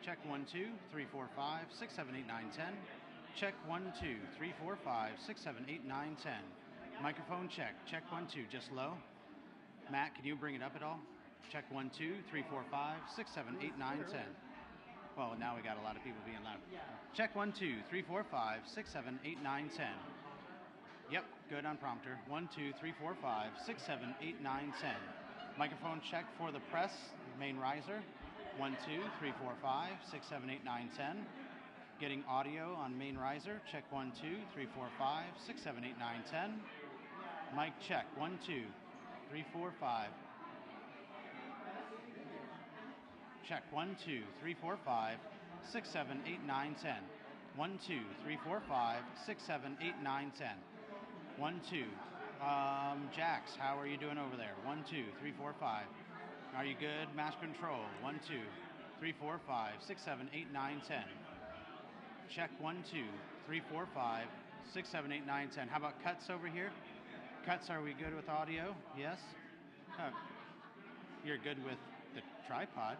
Check 1, 2, 3, 4, 5, 6, 7, 8, 9, 10. Check 1, 2, 3, 4, 5, 6, 7, 8, 9, 10. Microphone check. Check 1, 2, just low. Matt, can you bring it up at all? Check 1, 2, 3, 4, 5, 6, 7, 8, 9, 10. Well, now we got a lot of people being loud. Check 1, 2, 3, 4, 5, 6, 7, 8, 9, 10. Yep, good on prompter. 1, 2, 3, 4, 5, 6, 7, 8, 9, 10. Microphone check for the press, main riser. 1, 2, 3, 4, 5, 6, 7, 8, 9, 10. Getting audio on main riser. Check 1, 2, 3, 4, 5, 6, 7, 8, 9, 10. Mic check. 1, 2, 3, 4, 5. Check 1, 2, 3, 4, 5, 6, 7, 8, 9, 10. 1, 2, 3, 4, 5, 6, 7, 8, 9, 10. 1, 2. Jax, how are you doing over there? 1, 2, 3, 4, 5. Are you good? Master control. 1, 2, 3, 4, 5, 6, 7, 8, 9, 10. Check 1, 2, 3, 4, 5, 6, 7, 8, 9, 10. How about cuts over here? Cuts, are we good with audio? Yes? Oh, you're good with the tripod.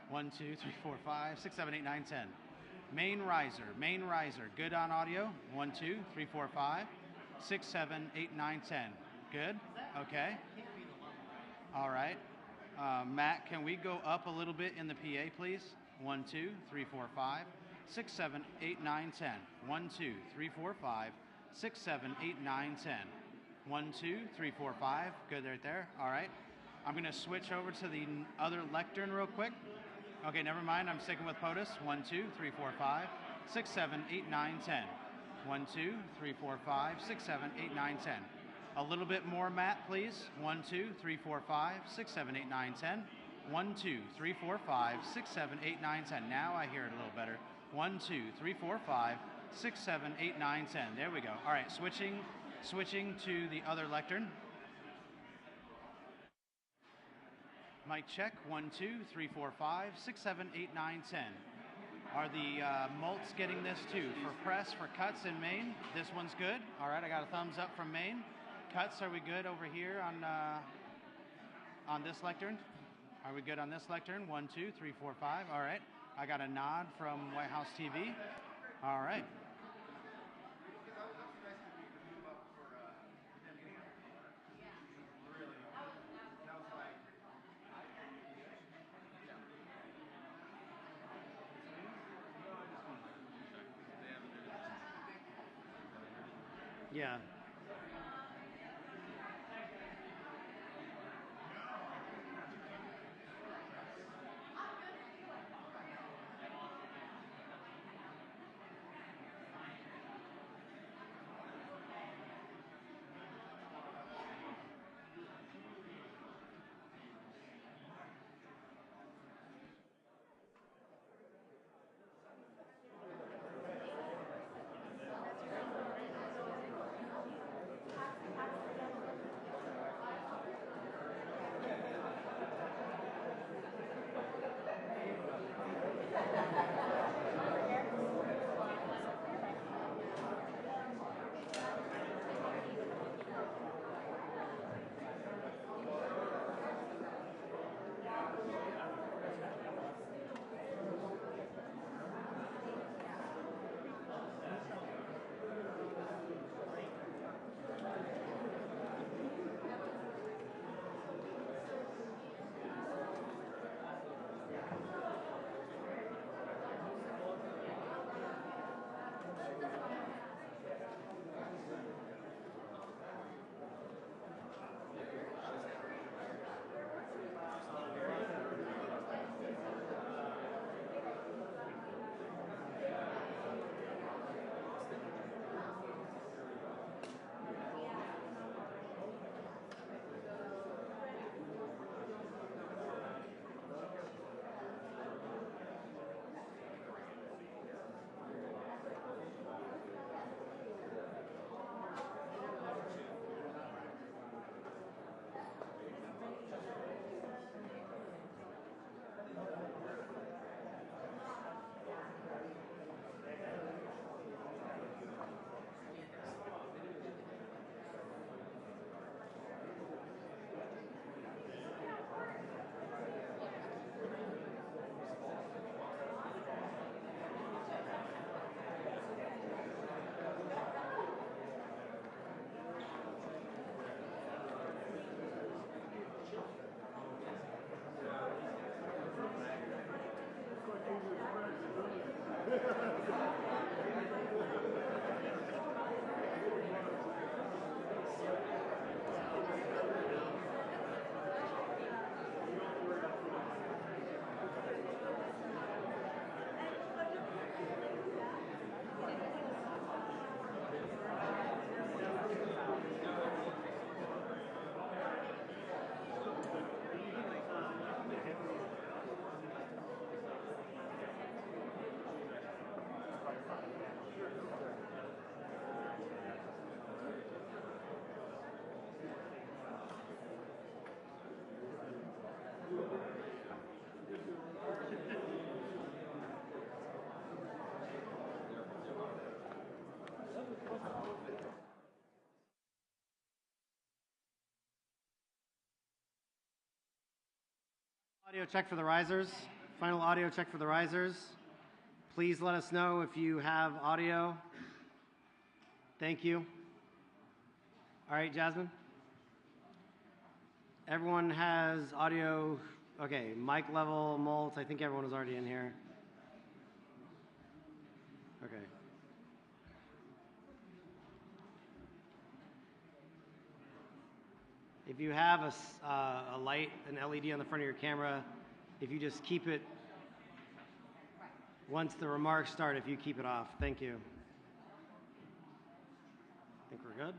1, 2, 3, 4, 5, 6, 7, 8, 9, 10. Main riser, good on audio. 1, 2, 3, 4, 5, 6, 7, 8, 9, 10. Good? Okay. All right. Matt, can we go up a little bit in the PA, please? 1, 2, 3, 4, 5, 6, 7, 8, 9, 10. 1, 2, 3, 4, 5, 6, 7, 8, 9, 10. 1, 2, 3, 4, 5. Good right there. All right. I'm going to switch over to the other lectern real quick. Okay, never mind. I'm sticking with POTUS. 1, 2, 3, 4, 5, 6, 7, 8, 9, 10. 1, 2, 3, 4, 5, 6, 7, 8, 9, 10. A little bit more, Matt, please. 1, 2, 3, 4, 5, 6, 7, 8, 9, 10. 1, 2, 3, 4, 5, 6, 7, 8, 9, 10. Now I hear it a little better. 1, 2, 3, 4, 5, 6, 7, 8, 9, 10. There we go. All right, switching to the other lectern. Mic check. 1, 2, 3, 4, 5, 6, 7, 8, 9, 10. Are the mults getting this too? For press, for cuts in main, this one's good. All right, I got a thumbs up from main. Cuts, are we good over here on this lectern? Are we good on this lectern? 1, 2, 3, 4, 5. All right. I got a nod from White House TV. All right. Yeah. Audio check for the risers. Final audio check for the risers. Please let us know if you have audio. Thank you. All right, Jasmine. Everyone has audio. Okay, mic level, Molt. I think everyone is already in here. Okay. If you have a light, an LED on the front of your camera, if you just keep it, once the remarks start, if you keep it off. Thank you. I think we're good.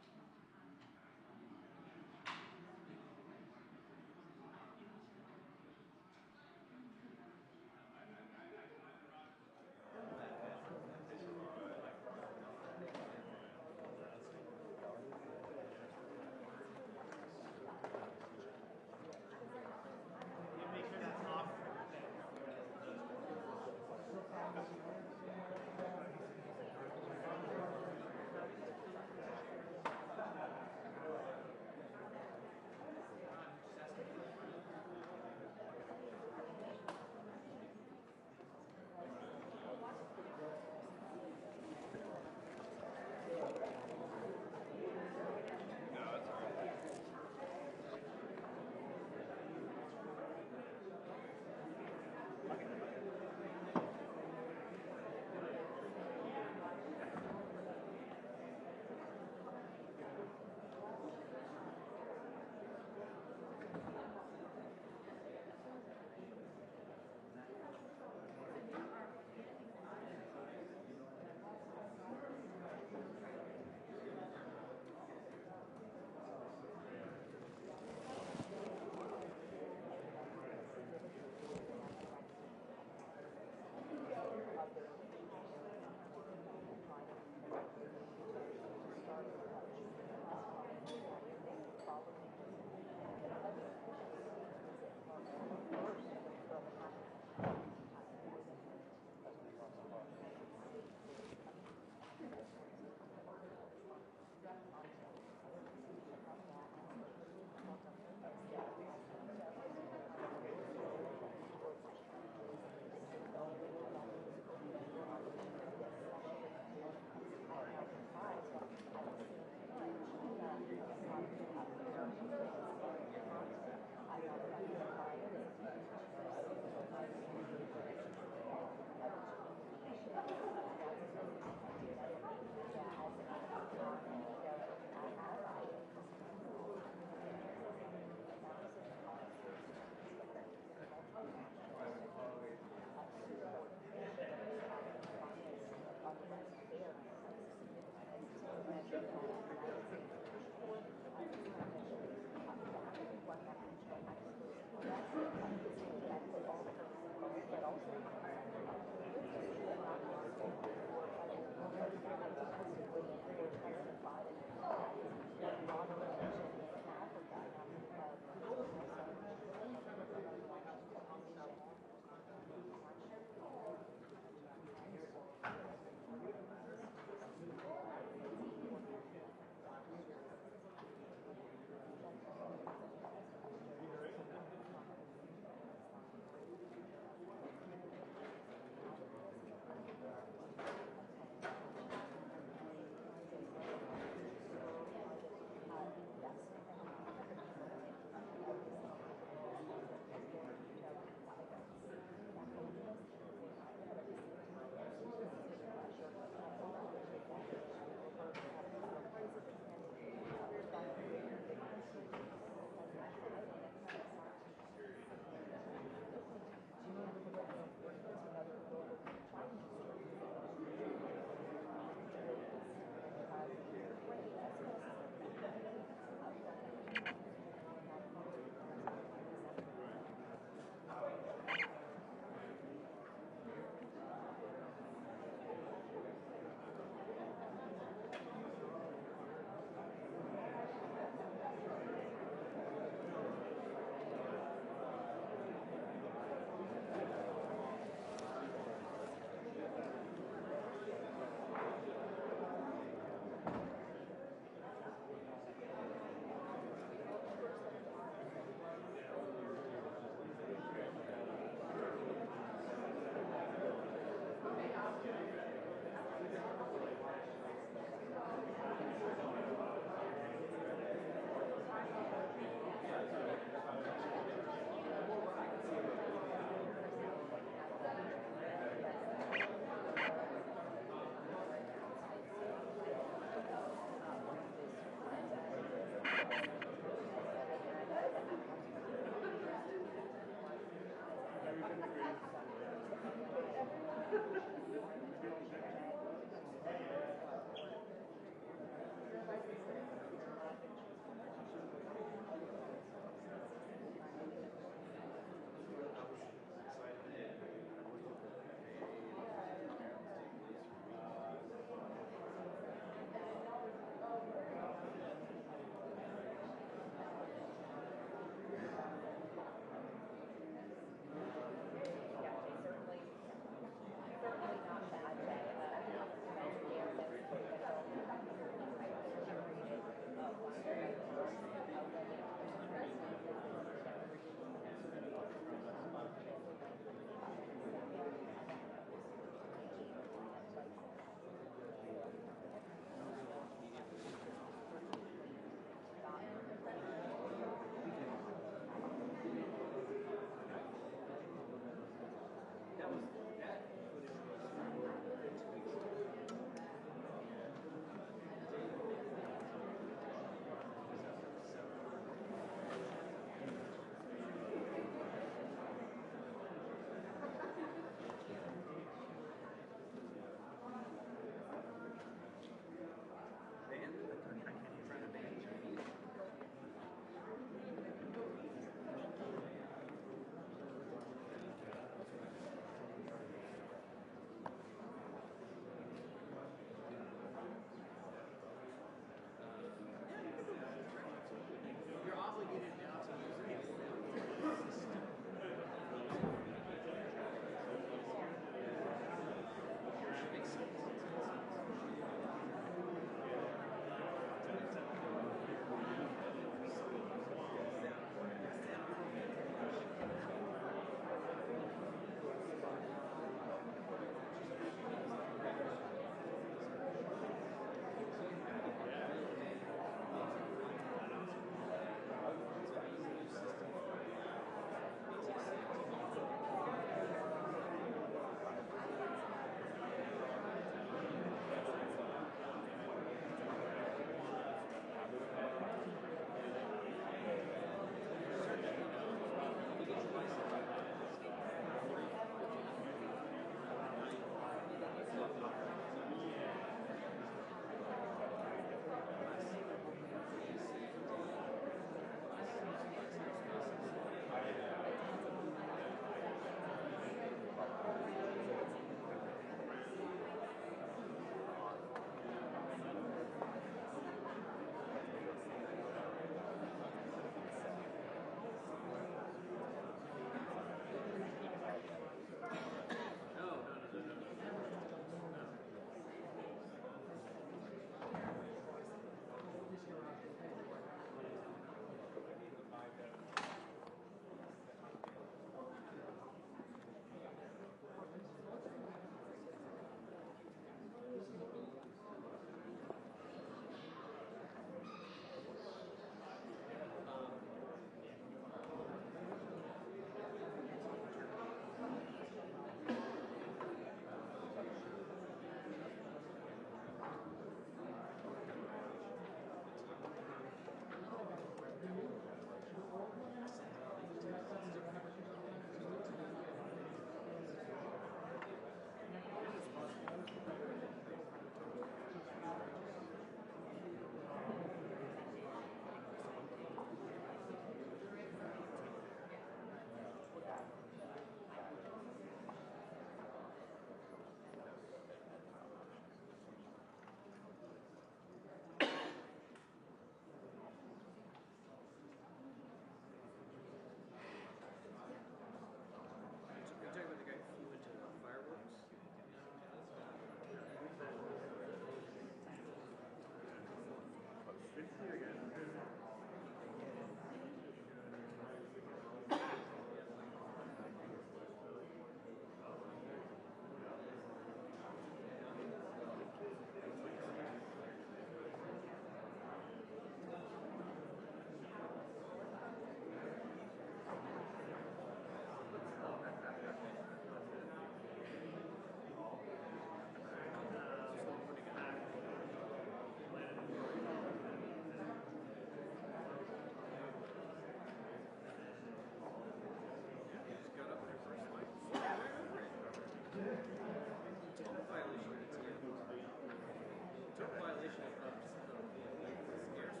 translation of just the scarce.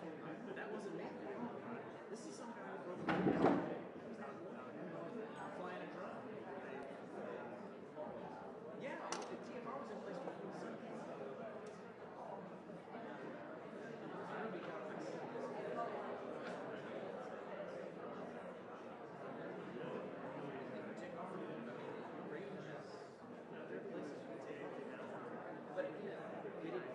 That wasn't me. This is some guy who broke flying a drone. Yeah, the TFR was in place before the sun. But again, we didn't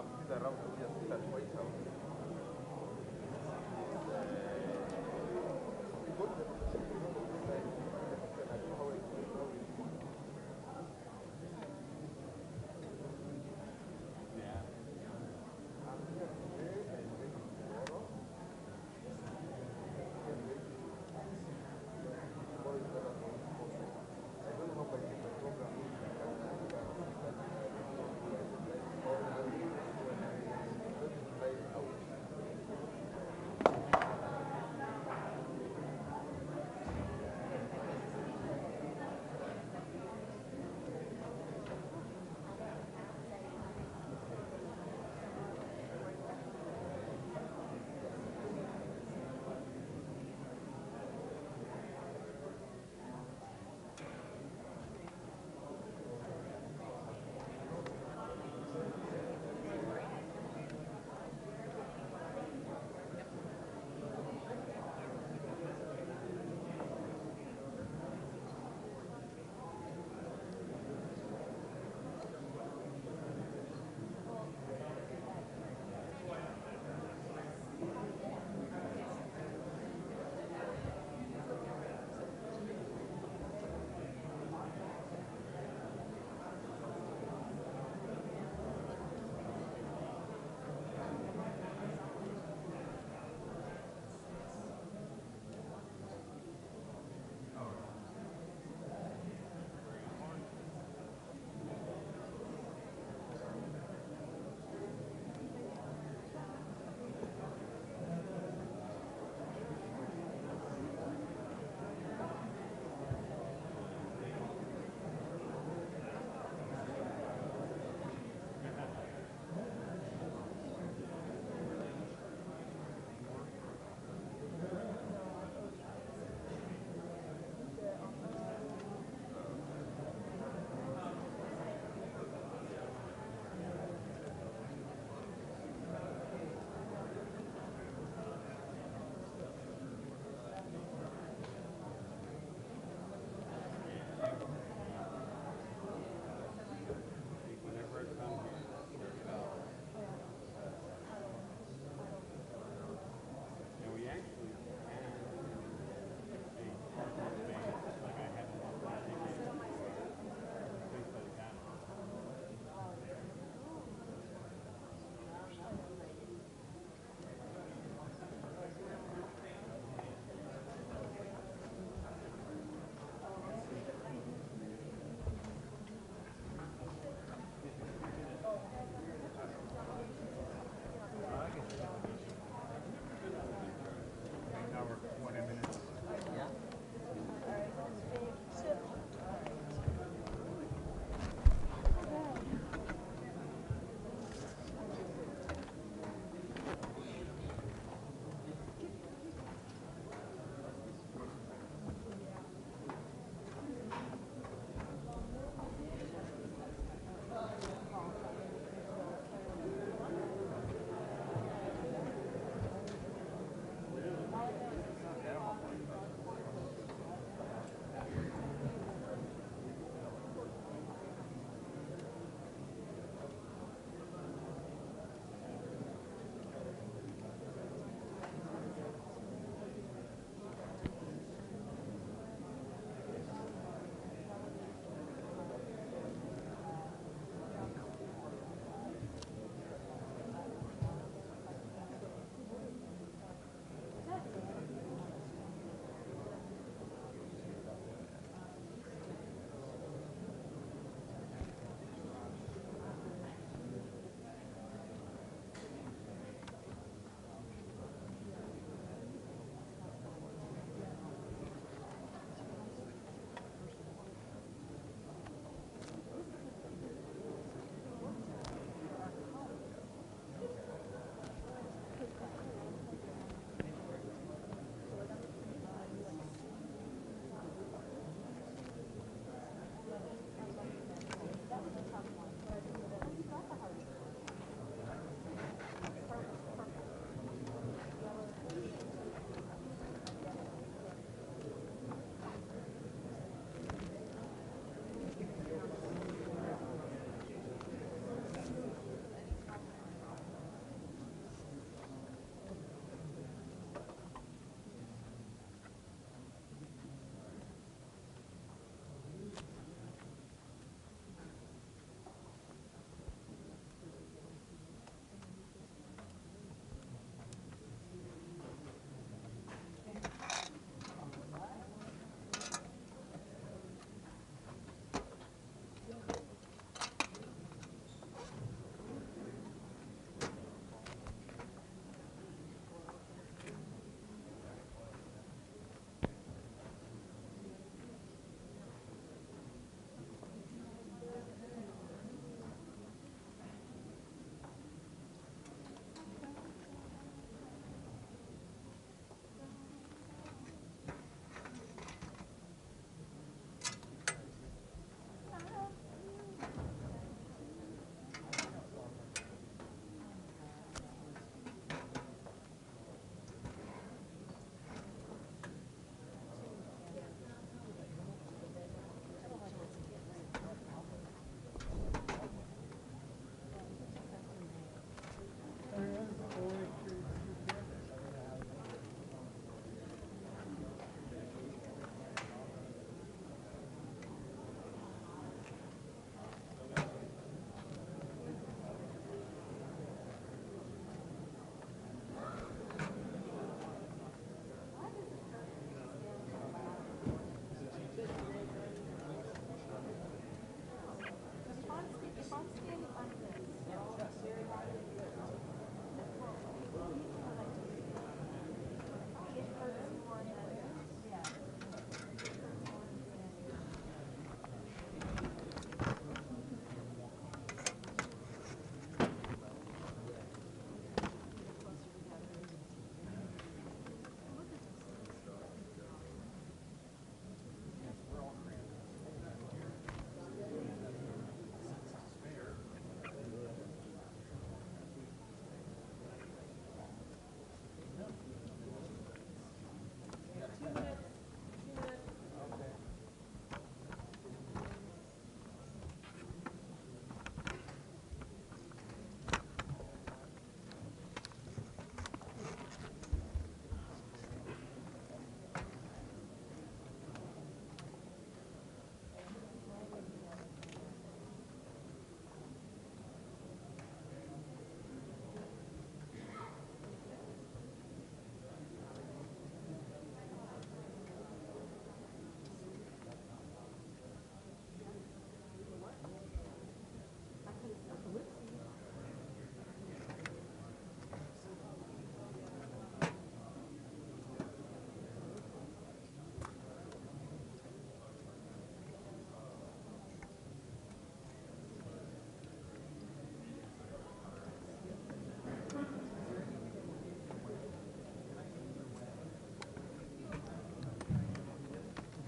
I've been around 2 years still at White House. We got the opportunity to decide how it Yeah. I'm here today and ready tomorrow. Tomorrow is better for me. I don't know how I did the program. When I fly out.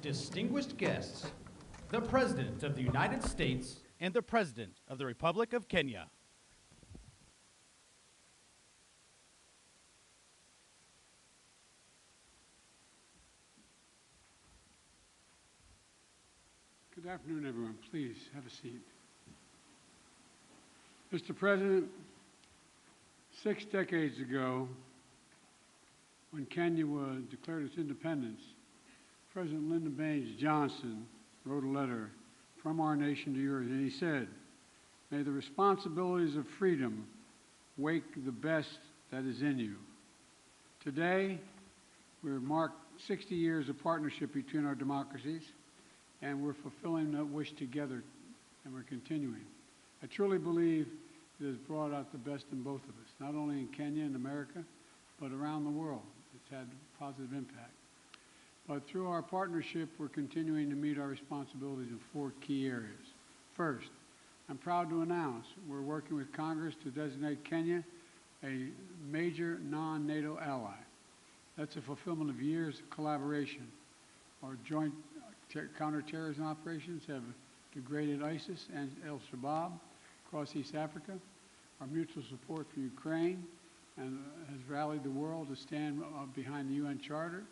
distinguished guests, the President of the United States and the President of the Republic of Kenya. Good afternoon, everyone. Please have a seat. Mr. President, 6 decades ago, when Kenya declared its independence, President Lyndon Baines Johnson wrote a letter from our nation to yours, and he said, "May the responsibilities of freedom wake the best that is in you." Today, we mark 60 years of partnership between our democracies, and we're fulfilling that wish together, and we're continuing. I truly believe it has brought out the best in both of us, not only in Kenya and America, but around the world. It's had a positive impact. But through our partnership, we're continuing to meet our responsibilities in 4 key areas. First, I'm proud to announce we're working with Congress to designate Kenya a major non-NATO ally. That's a fulfillment of years of collaboration. Our joint counterterrorism operations have degraded ISIS and al-Shabaab across East Africa. Our mutual support for Ukraine and has rallied the world to stand behind the UN Charter.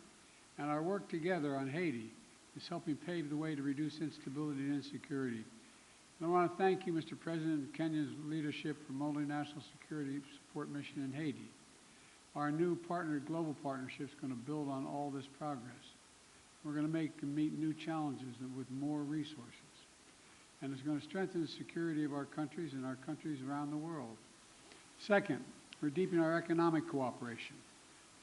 And our work together on Haiti is helping pave the way to reduce instability and insecurity. And I want to thank you, Mr. President, Kenya's leadership for multinational security support mission in Haiti. Our new global partnership is going to build on all this progress. We're going to meet new challenges with more resources. And it's going to strengthen the security of our countries and our countries around the world. Second, we're deepening our economic cooperation.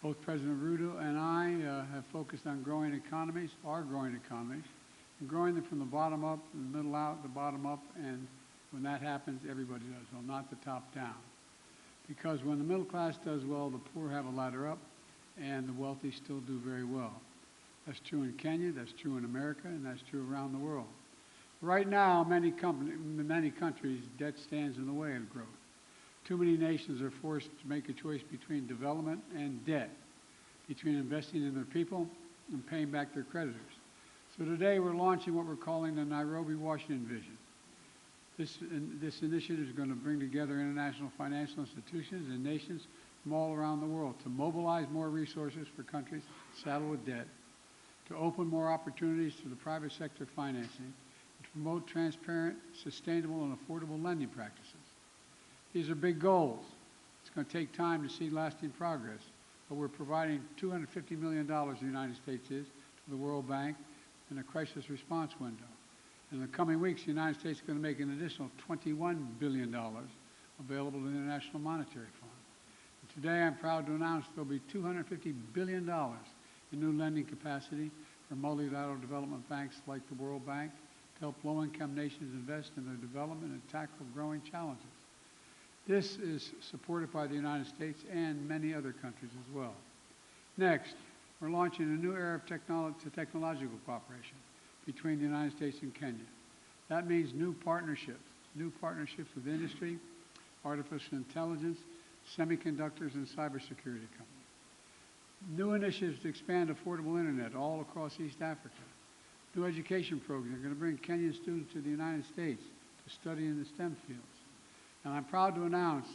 Both President Ruto and I have focused on growing economies, and growing them from the bottom up, the middle out, the bottom up, and when that happens, everybody does well, not the top down. Because when the middle class does well, the poor have a ladder up, and the wealthy still do very well. That's true in Kenya, that's true in America, and that's true around the world. Right now, many countries, debt stands in the way of growth. Too many nations are forced to make a choice between development and debt, between investing in their people and paying back their creditors. So today we're launching what we're calling the Nairobi, Washington Vision. This initiative is going to bring together international financial institutions and nations from all around the world to mobilize more resources for countries saddled with debt, to open more opportunities to the private sector financing, and to promote transparent, sustainable, and affordable lending practices. These are big goals. It's going to take time to see lasting progress, but we're providing $250 million, the United States is, to the World Bank in a crisis response window. In the coming weeks, the United States is going to make an additional $21 billion available to the International Monetary Fund. And today, I'm proud to announce there will be $250 billion in new lending capacity for multilateral development banks like the World Bank to help low-income nations invest in their development and tackle growing challenges. This is supported by the United States and many other countries as well. Next, we're launching a new era of technological cooperation between the United States and Kenya. That means new partnerships with industry, artificial intelligence, semiconductors, and cybersecurity companies. New initiatives to expand affordable internet all across East Africa. New education programs are going to bring Kenyan students to the United States to study in the STEM fields. And I'm proud to announce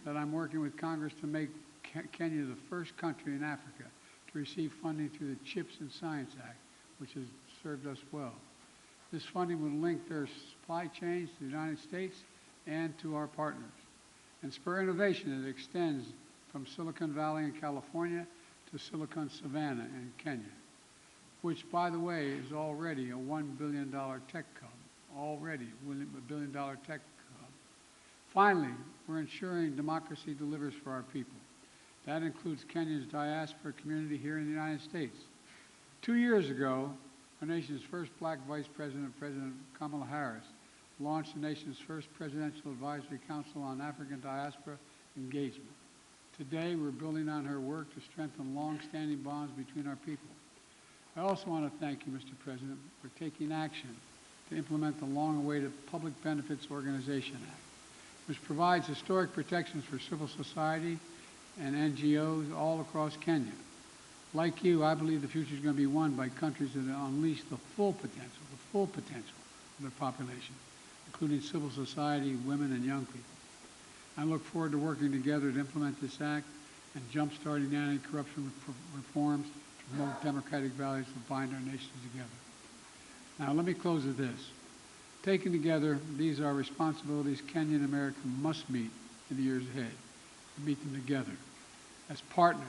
that I'm working with Congress to make Kenya the first country in Africa to receive funding through the CHIPS and Science Act, which has served us well. This funding will link their supply chains to the United States and to our partners, and spur innovation that extends from Silicon Valley in California to Silicon Savannah in Kenya, which, by the way, is already a $1 billion tech hub, already a $1 billion tech hub. Finally, we're ensuring democracy delivers for our people. That includes Kenya's diaspora community here in the United States. 2 years ago, our nation's first black vice president, President Kamala Harris, launched the nation's first Presidential Advisory Council on African Diaspora Engagement. Today, we're building on her work to strengthen long-standing bonds between our people. I also want to thank you, Mr. President, for taking action to implement the long-awaited Public Benefits Organization Act, which provides historic protections for civil society and NGOs all across Kenya. Like you, I believe the future is going to be won by countries that unleash the full potential of their population, including civil society, women, and young people. I look forward to working together to implement this act and jump-starting anti-corruption reforms to promote democratic values that bind our nations together. Now, let me close with this. Taken together, these are responsibilities Kenya and America must meet in the years ahead. Meet them together as partners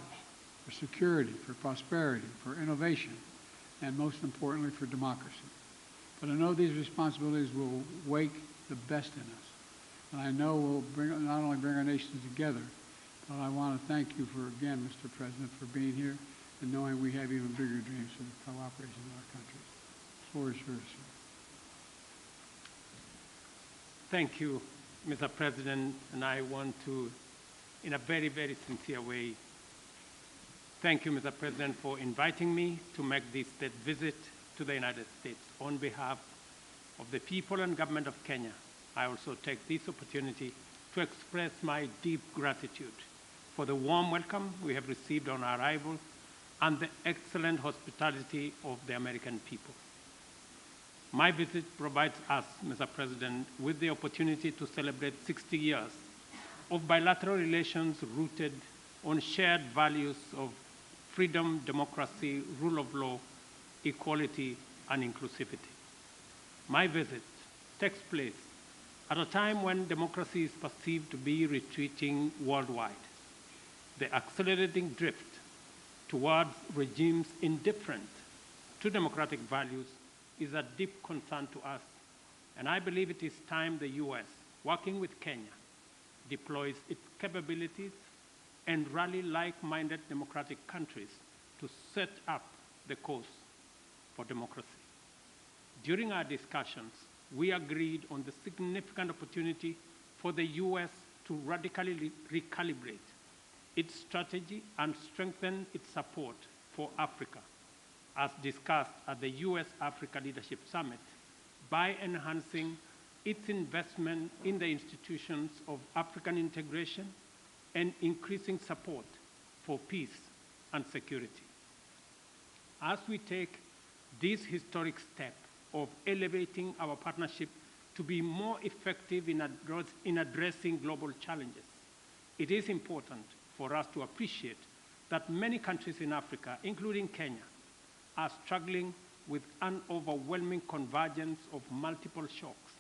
for security, for prosperity, for innovation, and most importantly, for democracy. But I know these responsibilities will wake the best in us. And I know will not only bring our nations together, but I want to thank you for, again, Mr. President, for being here and knowing we have even bigger dreams for the cooperation in our countries. The floor is yours, sir. Thank you, Mr. President, and I want to, in a very, very sincere way, thank you, Mr. President, for inviting me to make this state visit to the United States on behalf of the people and government of Kenya. I also take this opportunity to express my deep gratitude for the warm welcome we have received on our arrival and the excellent hospitality of the American people. My visit provides us, Mr. President, with the opportunity to celebrate 60 years of bilateral relations rooted on shared values of freedom, democracy, rule of law, equality, and inclusivity. My visit takes place at a time when democracy is perceived to be retreating worldwide. The accelerating drift towards regimes indifferent to democratic values is a deep concern to us, and I believe it is time the U.S., working with Kenya, deploys its capabilities and rally like-minded democratic countries to set up the course for democracy. During our discussions, we agreed on the significant opportunity for the U.S. to radically recalibrate its strategy and strengthen its support for Africa, as discussed at the U.S.-Africa Leadership Summit, by enhancing its investment in the institutions of African integration and increasing support for peace and security. As we take this historic step of elevating our partnership to be more effective in addressing global challenges, it is important for us to appreciate that many countries in Africa, including Kenya, are struggling with an overwhelming convergence of multiple shocks,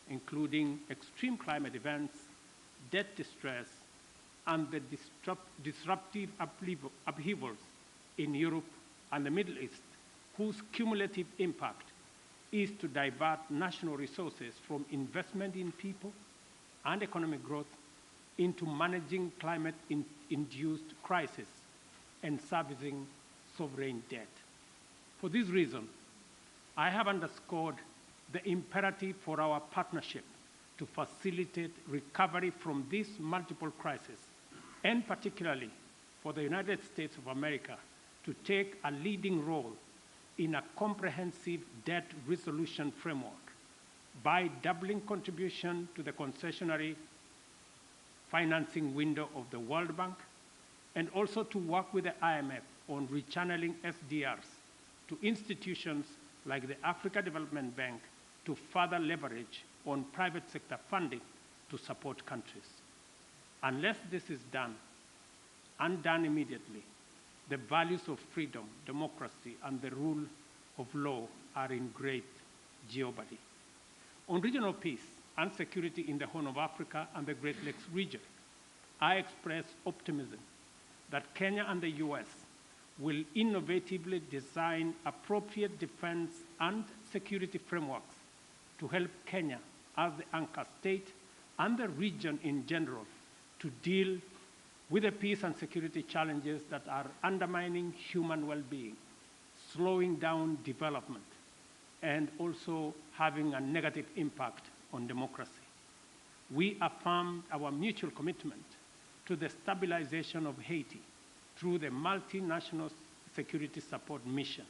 including extreme climate events, debt distress, and the disruptive upheavals in Europe and the Middle East, whose cumulative impact is to divert national resources from investment in people and economic growth into managing climate-induced crises and servicing sovereign debt. For this reason, I have underscored the imperative for our partnership to facilitate recovery from these multiple crises, and particularly for the United States of America to take a leading role in a comprehensive debt resolution framework by doubling contribution to the concessionary financing window of the World Bank, and also to work with the IMF on rechanneling SDRs to institutions like the Africa Development Bank to further leverage on private sector funding to support countries. Unless this is done, and done immediately, the values of freedom, democracy, and the rule of law are in great jeopardy. On regional peace and security in the Horn of Africa and the Great Lakes region, I express optimism that Kenya and the U.S. will innovatively design appropriate defense and security frameworks to help Kenya as the anchor state and the region in general to deal with the peace and security challenges that are undermining human well-being, slowing down development, and also having a negative impact on democracy. We affirm our mutual commitment to the stabilization of Haiti through the multinational security support mission.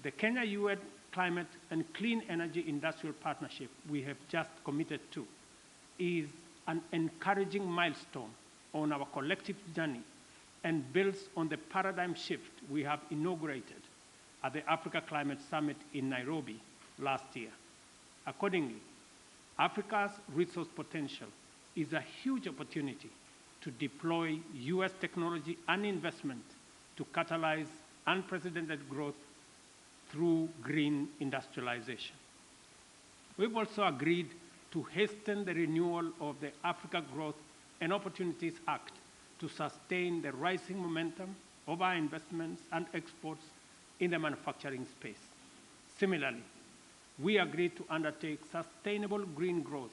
The Kenya-UN Climate and Clean Energy Industrial Partnership we have just committed to is an encouraging milestone on our collective journey and builds on the paradigm shift we have inaugurated at the Africa Climate Summit in Nairobi last year. Accordingly, Africa's resource potential is a huge opportunity to deploy U.S. technology and investment to catalyze unprecedented growth through green industrialization. We've also agreed to hasten the renewal of the Africa Growth and Opportunities Act to sustain the rising momentum of our investments and exports in the manufacturing space. Similarly, we agreed to undertake sustainable green growth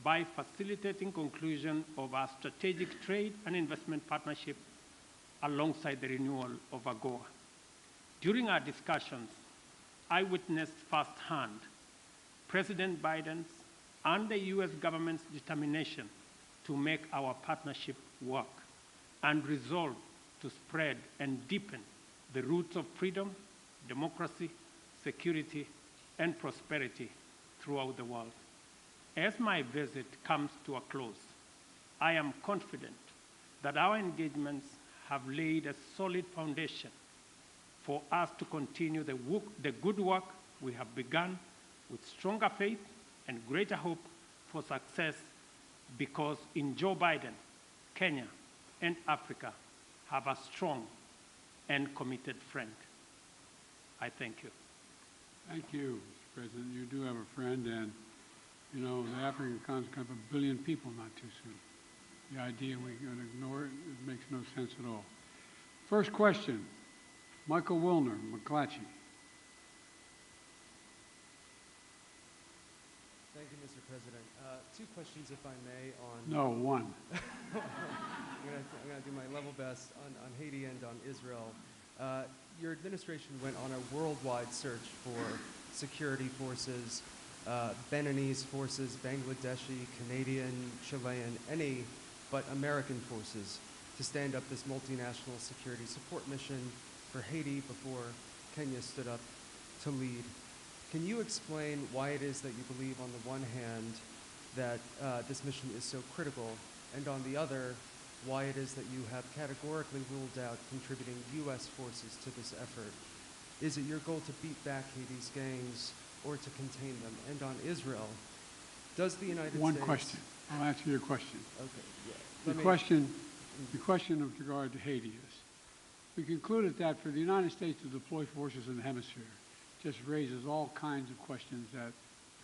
by facilitating conclusion of our strategic trade and investment partnership alongside the renewal of AGOA. During our discussions, I witnessed firsthand President Biden's and the U.S. government's determination to make our partnership work and resolve to spread and deepen the roots of freedom, democracy, security, and prosperity throughout the world. As my visit comes to a close, I am confident that our engagements have laid a solid foundation for us to continue the good work we have begun with stronger faith and greater hope for success, because in Joe Biden, Kenya and Africa have a strong and committed friend. I thank you. Thank you, Mr. President. You do have a friend, and you know, the African continent could have 1 billion people not too soon. The idea we're going to ignore it, it makes no sense at all. First question, Michael Wilner, McClatchy. Thank you, Mr. President. 2 questions, if I may, on... No, 1. I'm going to do my level best on Haiti and on Israel. Your administration went on a worldwide search for security forces, Beninese forces, Bangladeshi, Canadian, Chilean, any but American forces to stand up this multinational security support mission for Haiti before Kenya stood up to lead. Can you explain why it is that you believe, on the one hand, that this mission is so critical, and on the other, why it is that you have categorically ruled out contributing U.S. forces to this effort? Is it your goal to beat back Haiti's gangs or to contain them? And on Israel, does the United States... One question. I'll answer your question. Okay, yeah. The question with regard to Haiti is, we concluded that for the United States to deploy forces in the hemisphere just raises all kinds of questions that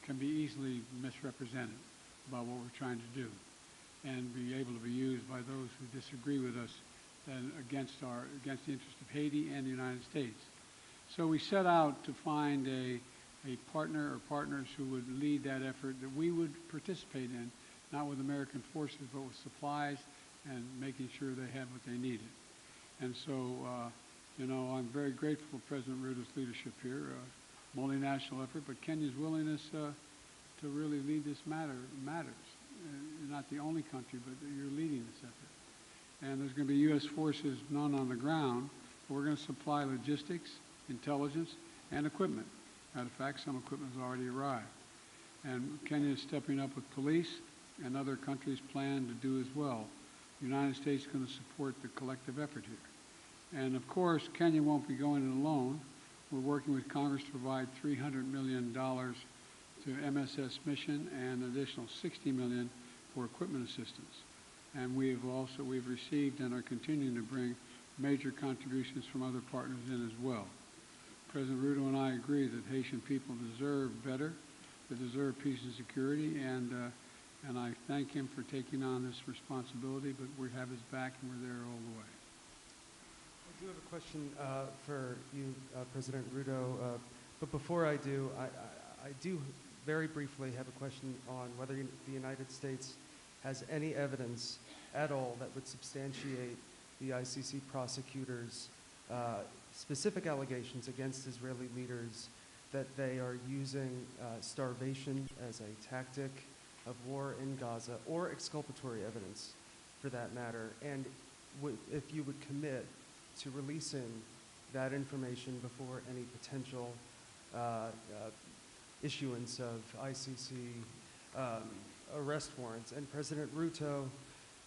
can be easily misrepresented about what we're trying to do, and be able to be used by those who disagree with us and against the interest of Haiti and the United States. So we set out to find a partner or partners who would lead that effort that we would participate in, not with American forces, but with supplies and making sure they had what they needed. And so, you know, I'm very grateful for President Ruto's leadership here, multinational effort, but Kenya's willingness to really lead this matters. You're not the only country, but you're leading this effort. And there's going to be U.S. forces, none on the ground, but we're going to supply logistics, intelligence, and equipment. Matter of fact, some equipment has already arrived. And Kenya is stepping up with police, and other countries plan to do as well. The United States is going to support the collective effort here. And of course, Kenya won't be going it alone. We're working with Congress to provide $300 million to MSS mission and an additional $60 million for equipment assistance. And we've received and are continuing to bring major contributions from other partners in as well. President Ruto and I agree that Haitian people deserve better, they deserve peace and security, and I thank him for taking on this responsibility, but we have his back and we're there all the way. I do have a question for you, President Ruto, but before I do, I do very briefly have a question on whether the United States has any evidence at all that would substantiate the ICC prosecutors' specific allegations against Israeli leaders that they are using starvation as a tactic of war in Gaza, or exculpatory evidence for that matter, and if you would commit to releasing that information before any potential issuance of ICC arrest warrants. And President Ruto,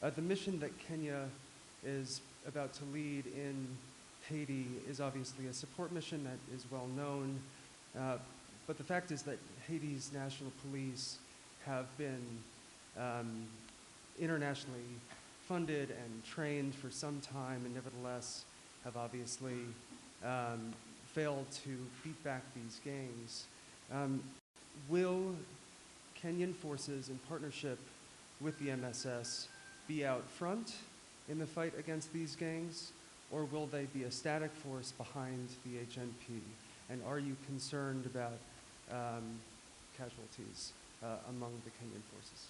the mission that Kenya is about to lead in Haiti is obviously a support mission that is well known, but the fact is that Haiti's national police have been internationally funded and trained for some time, and nevertheless have obviously failed to beat back these gangs. Will Kenyan forces in partnership with the MSS be out front in the fight against these gangs, or will they be a static force behind the HNP? And are you concerned about casualties among the Kenyan forces?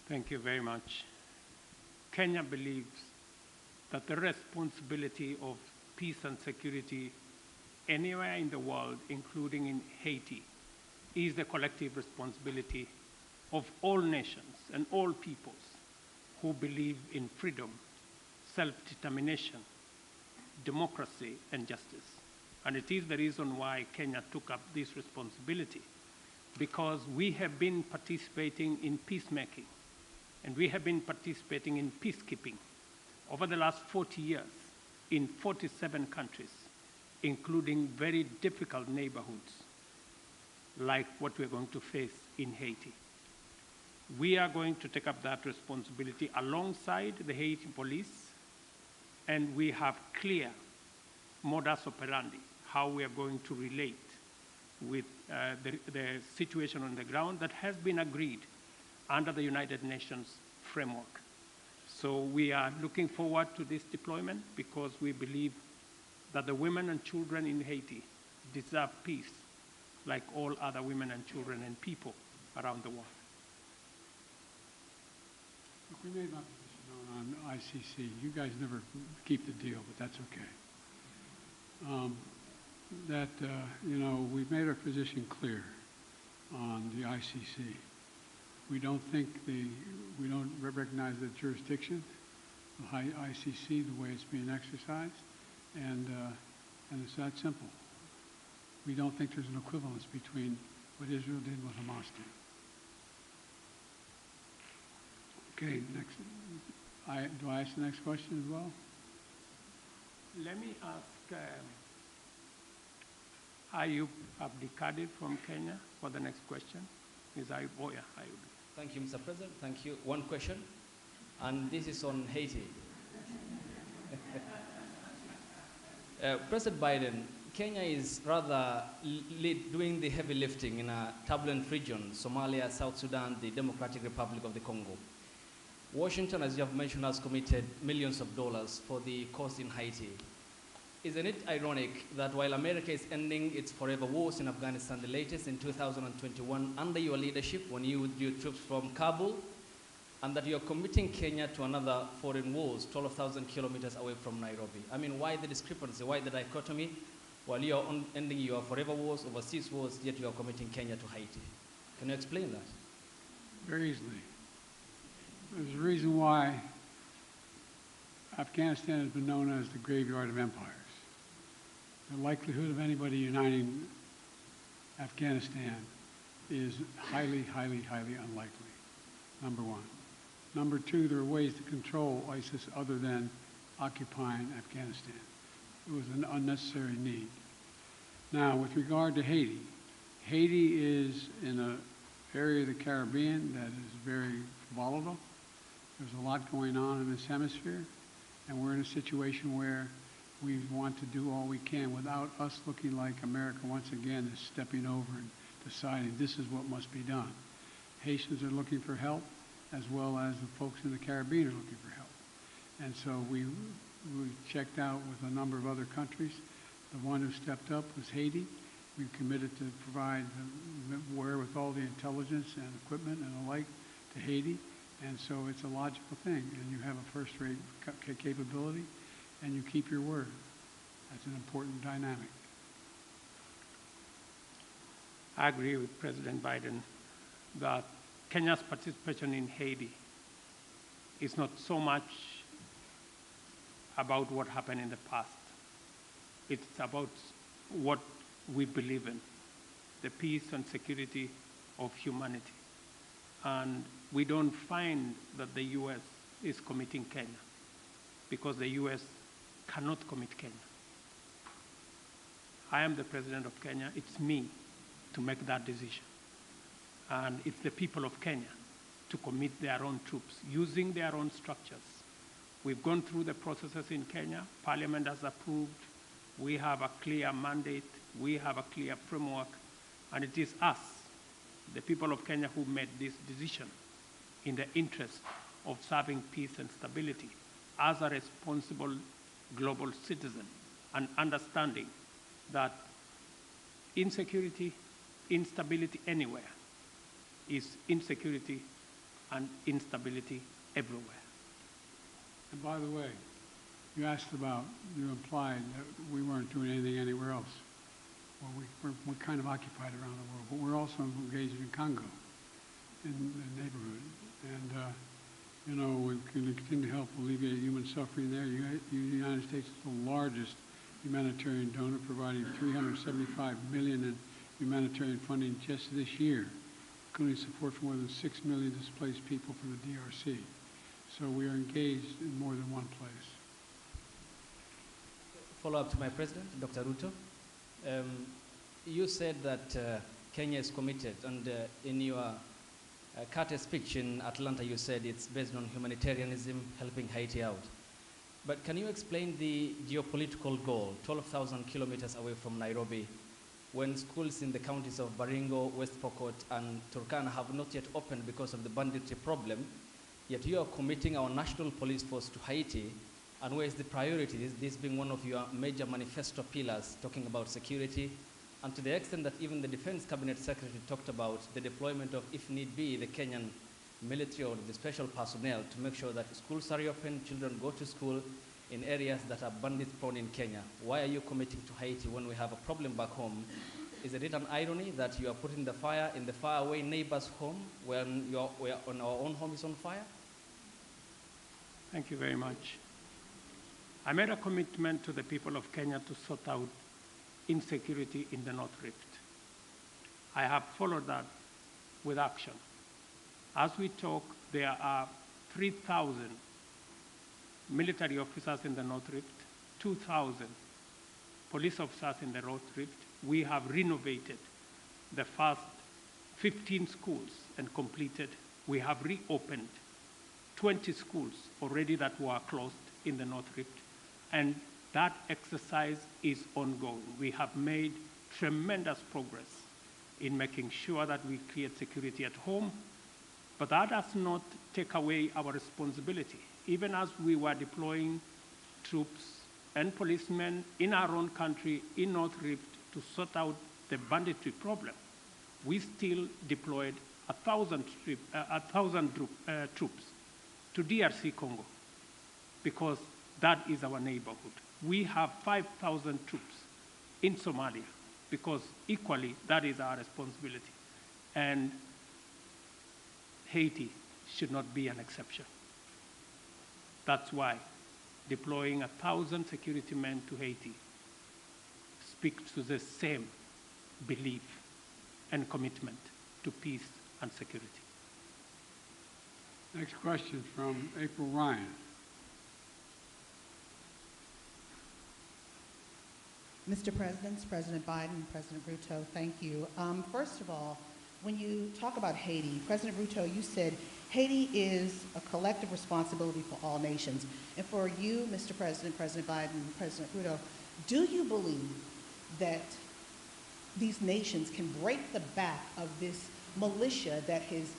Thank you very much. Kenya believes that the responsibility of peace and security anywhere in the world, including in Haiti, is the collective responsibility of all nations and all peoples who believe in freedom, self-determination, democracy, and justice. And it is the reason why Kenya took up this responsibility, because we have been participating in peacemaking, and we have been participating in peacekeeping over the last 40 years in 47 countries, including very difficult neighborhoods like what we're going to face in Haiti. We are going to take up that responsibility alongside the Haiti police, and we have clear modus operandi, how we are going to relate with the situation on the ground that has been agreed under the United Nations framework. So we are looking forward to this deployment because we believe that the women and children in Haiti deserve peace like all other women and children and people around the world. Look, we made my position known on ICC. You guys never keep the deal, but that's okay. You know, we've made our position clear on the ICC. We don't think we don't recognize the jurisdiction of ICC the way it's being exercised, and it's that simple. We don't think there's an equivalence between what Israel did and what Hamas did. Okay, next. Do I ask the next question as well? Let me ask Ayub Abdikadir from Kenya for the next question. Is Ayub? Oh yeah, Ayub. Thank you, Mr. President. Thank you. One question, and this is on Haiti. President Biden, Kenya is rather doing the heavy lifting in a turbulent region, Somalia, South Sudan, the Democratic Republic of the Congo. Washington, as you have mentioned, has committed millions of dollars for the cause in Haiti. Isn't it ironic that while America is ending its forever wars in Afghanistan, the latest in 2021, under your leadership, when you withdrew troops from Kabul, and that you're committing Kenya to another foreign wars 12,000 kilometers away from Nairobi? I mean, why the discrepancy, why the dichotomy? While you're ending your forever wars, overseas wars, yet you are committing Kenya to Haiti. Can you explain that? Very easily. There's a reason why Afghanistan has been known as the graveyard of empires. The likelihood of anybody uniting Afghanistan is highly, highly, highly unlikely, number one. Number two, there are ways to control ISIS other than occupying Afghanistan. It was an unnecessary need. Now, with regard to Haiti, Haiti is in an area of the Caribbean that is very volatile. There's a lot going on in this hemisphere, and we're in a situation where we want to do all we can without us looking like America once again is stepping over and deciding this is what must be done. Haitians are looking for help, as well as the folks in the Caribbean are looking for help. And so we checked out with a number of other countries. The one who stepped up was Haiti. We committed to provide the wherewithal, the intelligence and equipment and the like to Haiti. And so it's a logical thing. And you have a first-rate capability, and you keep your word. That's an important dynamic. I agree with President Biden that Kenya's participation in Haiti is not so much about what happened in the past. It's about what we believe in, the peace and security of humanity. And we don't find that the U.S. is committing Kenya. because the U.S. cannot commit Kenya. I am the president of Kenya. It's me to make that decision. And it's the people of Kenya to commit their own troops using their own structures. We've gone through the processes in Kenya. Parliament has approved. We have a clear mandate. We have a clear framework. And it is us, the people of Kenya, who made this decision in the interest of serving peace and stability as a responsible global citizen and understanding that insecurity, instability anywhere is insecurity and instability everywhere. And by the way, you asked about, you implied that we weren't doing anything anywhere else. Well, we're kind of occupied around the world, but we're also engaged in Congo, in the neighborhood. And, you know, we can continue to help alleviate human suffering there. The United States is the largest humanitarian donor, providing $375 million in humanitarian funding just this year, including support for more than 6 million displaced people from the DRC. So we are engaged in more than one place. Follow up to my president, Dr. Ruto. You said that Kenya is committed, and in your Carter speech in Atlanta, you said it's based on humanitarianism, helping Haiti out. But can you explain the geopolitical goal, 12,000 kilometers away from Nairobi, when schools in the counties of Baringo, West Pokot, and Turkana have not yet opened because of the banditry problem, yet you are committing our national police force to Haiti, and where is the priority, this being one of your major manifesto pillars, talking about security, and to the extent that even the Defense Cabinet Secretary talked about the deployment of, if need be, the Kenyan military or the special personnel to make sure that schools are open, children go to school in areas that are bandit-prone in Kenya. Why are you committing to Haiti when we have a problem back home? Is it an irony that you are putting the fire in the faraway neighbor's home when when our own home is on fire? Thank you very much. I made a commitment to the people of Kenya to sort out insecurity in the North Rift. I have followed that with action. As we talk, there are 3,000 military officers in the North Rift, 2,000 police officers in the North Rift. We have renovated the first 15 schools and completed. We have reopened 20 schools already that were closed in the North Rift. And that exercise is ongoing. We have made tremendous progress in making sure that we create security at home, but that does not take away our responsibility. Even as we were deploying troops and policemen in our own country, in North Rift, to sort out the banditry problem, we still deployed 1,000 troops to DRC Congo, because that is our neighborhood. We have 5,000 troops in Somalia, because equally that is our responsibility. And Haiti should not be an exception. That's why deploying 1,000 security men to Haiti speaks to the same belief and commitment to peace and security. Next question from April Ryan. Mr. President, President Biden, President Ruto, thank you. First of all, when you talk about Haiti, President Ruto, you said Haiti is a collective responsibility for all nations. And for you, Mr. President, President Biden, President Ruto, do you believe that these nations can break the back of this militia that has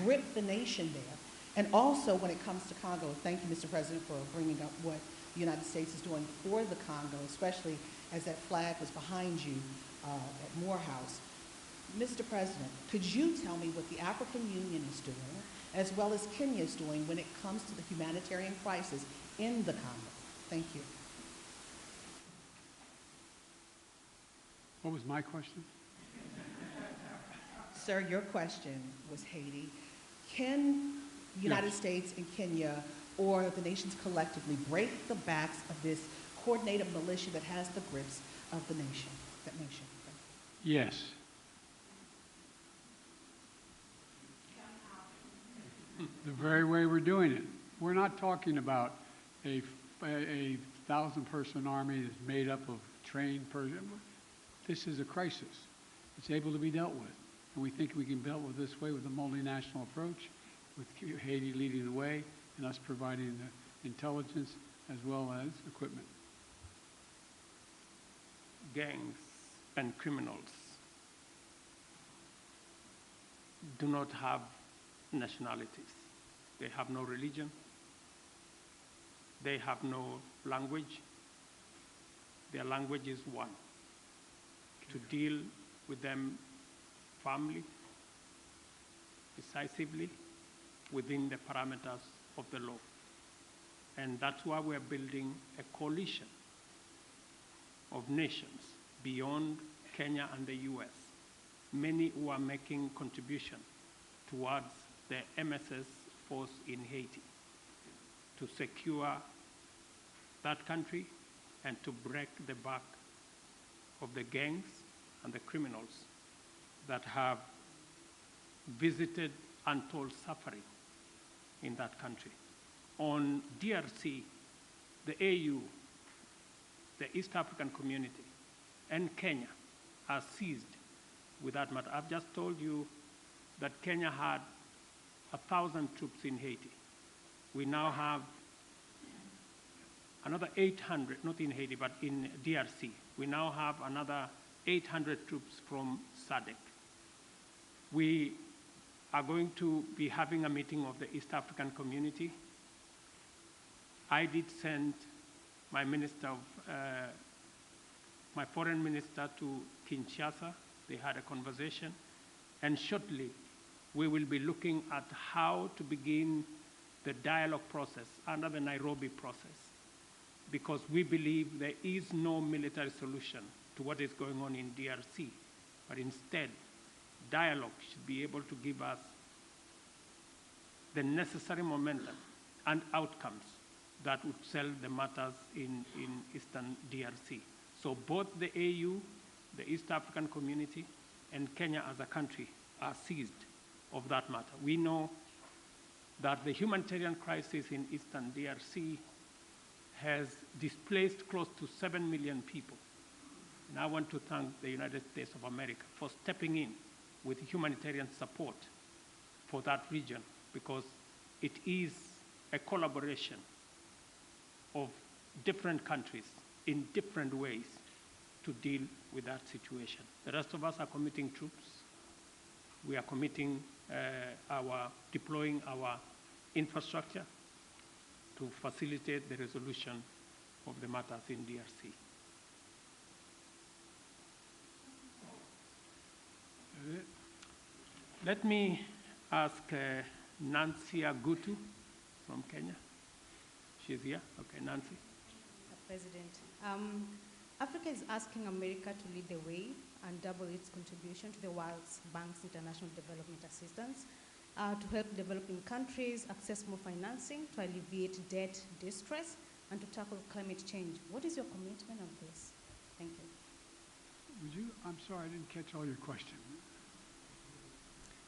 gripped the nation there? And also, when it comes to Congo, thank you, Mr. President, for bringing up what the United States is doing for the Congo, especially as that flag was behind you at Morehouse. Mr. President, could you tell me what the African Union is doing, as well as Kenya is doing, when it comes to the humanitarian crisis in the Congo? Thank you. What was my question? Sir, your question was Haiti. Can the United States and Kenya, or the nations collectively, break the backs of this coordinated militia that has the grips of the nation, that nation? Yes. The very way we're doing it. We're not talking about a a 1,000-person army that's made up of trained persons. This is a crisis. It's able to be dealt with. And we think we can deal with this way with a multinational approach, with Haiti leading the way and us providing the intelligence as well as equipment. Gangs and criminals do not have nationalities. They have no religion. They have no language. Their language is one. To deal with them firmly, decisively, within the parameters of the law. And that's why we're building a coalition of nations beyond Kenya and the U.S., many who are making contribution towards the MSS force in Haiti to secure that country and to break the back of the gangs and the criminals that have visited untold suffering in that country. On DRC, the AU, the East African Community, and Kenya are seized with that matter. I've just told you that Kenya had 1,000 troops in Haiti. We now have another 800, not in Haiti, but in DRC. We now have another 800 troops from SADC. We are going to be having a meeting of the East African Community. I did send my my foreign minister to Kinshasa. They had a conversation. And shortly, we will be looking at how to begin the dialogue process under the Nairobi process, because we believe there is no military solution to what is going on in DRC, but instead, dialogue should be able to give us the necessary momentum and outcomes that would sell the matters in Eastern DRC. So both the AU, the East African Community, and Kenya as a country are seized of that matter. We know that the humanitarian crisis in Eastern DRC has displaced close to 7 million people. And I want to thank the United States of America for stepping in with humanitarian support for that region, because it is a collaboration of different countries in different ways to deal with that situation. The rest of us are committing troops. We are committing deploying our infrastructure to facilitate the resolution of the matters in DRC. Let me ask Nancy Agutu from Kenya. She's here. Okay, Nancy. Mr. President, Africa is asking America to lead the way and double its contribution to the World Bank's International Development Assistance to help developing countries access more financing, to alleviate debt distress, and to tackle climate change. What is your commitment on this? Thank you. I'm sorry, I didn't catch all your question.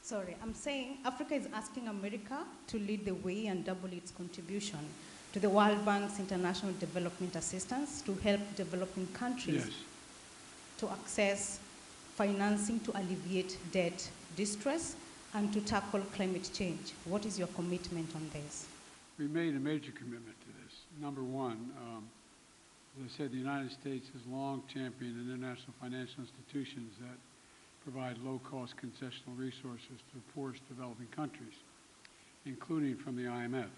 Sorry, I'm saying Africa is asking America to lead the way and double its contribution to the World Bank's International Development Assistance to help developing countries to access financing to alleviate debt distress and to tackle climate change. What is your commitment on this? We made a major commitment to this. Number one, as I said, the United States has long championed international financial institutions that provide low-cost concessional resources to the poorest developing countries, including from the IMF.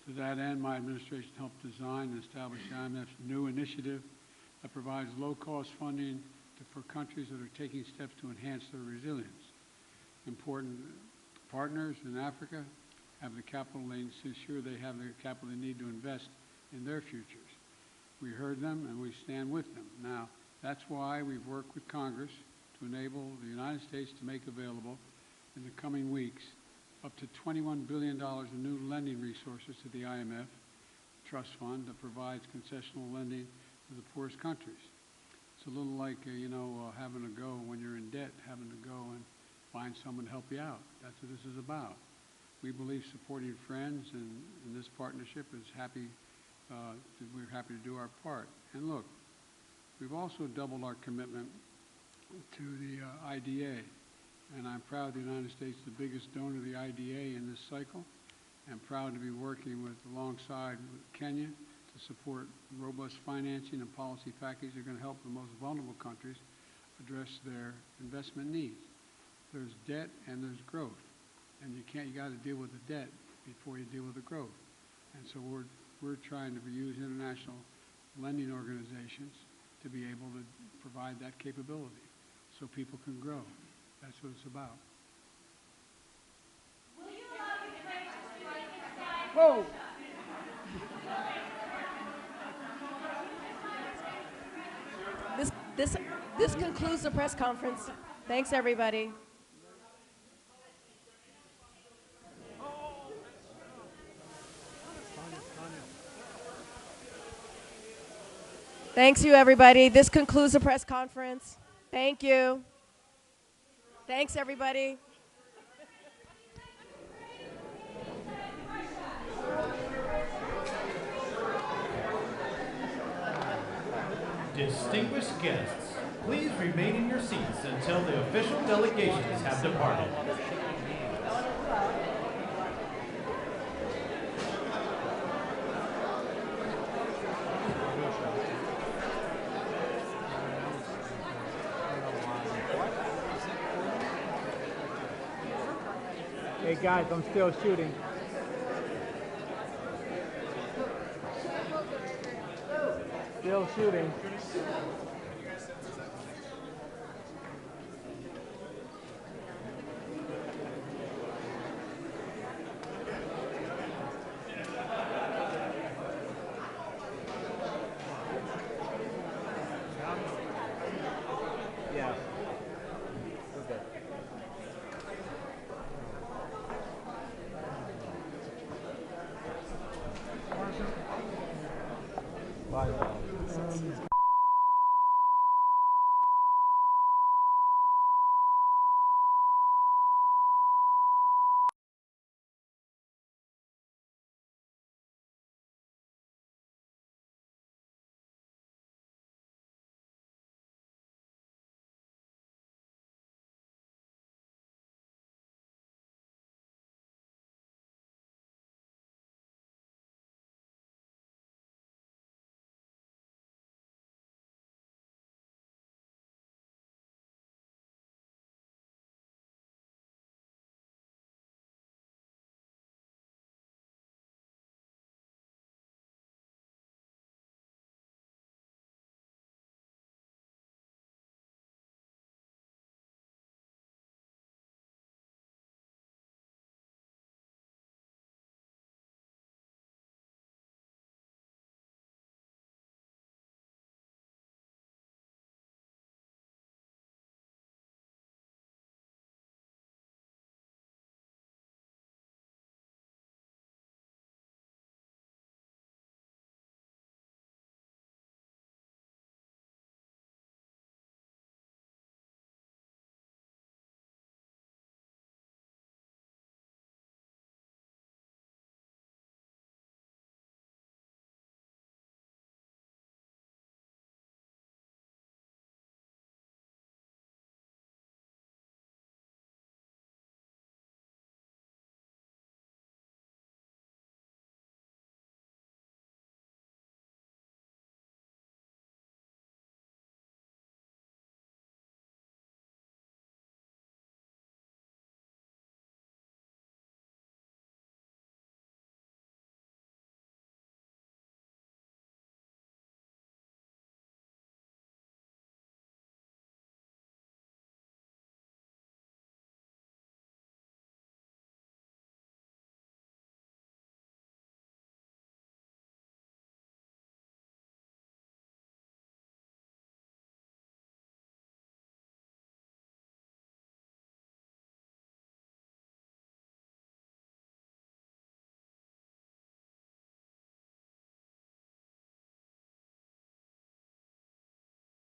To that end, my administration helped design and establish the IMF's new initiative that provides low-cost funding for countries that are taking steps to enhance their resilience. Important partners in Africa have the capital to ensure they have the capital they need to invest in their futures. We heard them and we stand with them. Now, that's why we've worked with Congress to enable the United States to make available in the coming weeks up to $21 billion in new lending resources to the IMF trust fund that provides concessional lending to the poorest countries. It's a little like, having to go when you're in debt, having to go and find someone to help you out. That's what this is about. We believe supporting friends and this partnership is happy we're happy to do our part. And look, we've also doubled our commitment to the IDA, and I'm proud the United States is the biggest donor to the IDA in this cycle. I'm proud to be working alongside Kenya to support robust financing and policy packages that are going to help the most vulnerable countries address their investment needs. There's debt and there's growth, and you got to deal with the debt before you deal with the growth. And so we're trying to use international lending organizations to be able to provide that capability so people can grow. That's what it's about. Will you allow Ukraine to strike its side? Whoa! This concludes the press conference. Thanks, everybody. Thanks, you, everybody. This concludes the press conference. Thank you. Thanks, everybody. Distinguished guests, please remain in your seats until the official delegations have departed. Hey guys, I'm still shooting. Still shooting.